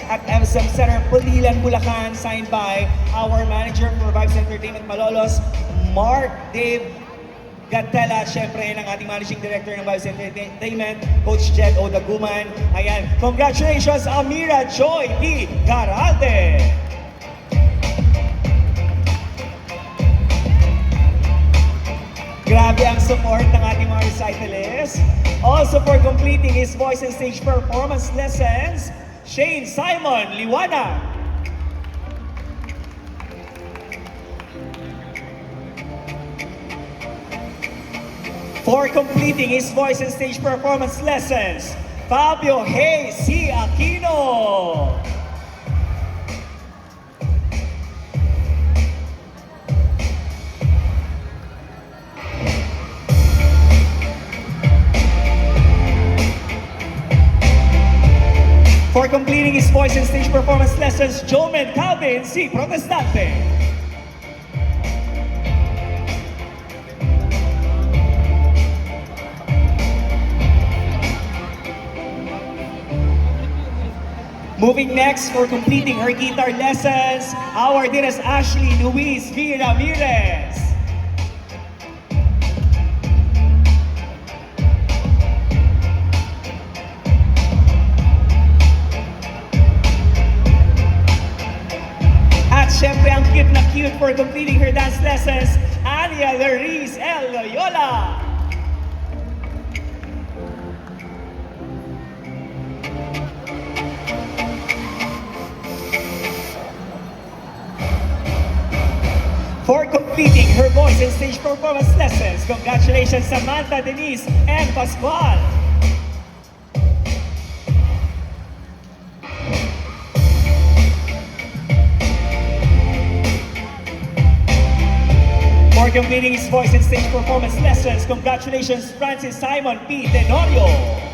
at SM Center, Pulilan, Bulacan, signed by our manager for Vibes Entertainment Malolos, Mark Dave Gantela, syempre ng ating managing director ng Vibes Entertainment, Coach Jed Odaguman. Ayan, congratulations Amira Joy P. Garalde. Grabe ang support ng ating mga recitalists. Also for completing his voice and stage performance lessons, Shane Simon Liwanag. For completing his voice and stage performance lessons, Fabio Hey C. Aquino. For completing his voice and stage performance lessons, Joman Calvin C. Protestante. Moving next for completing her guitar lessons, our dearest Ashley Luis V. Ramirez. At syempre ang cute na cute for completing her dance lessons, Ania Lariz L. Loyola. For completing her voice and stage performance lessons, congratulations Samantha Denise and Pascual. For completing his voice and stage performance lessons, congratulations Francis Simon P. Tenorio.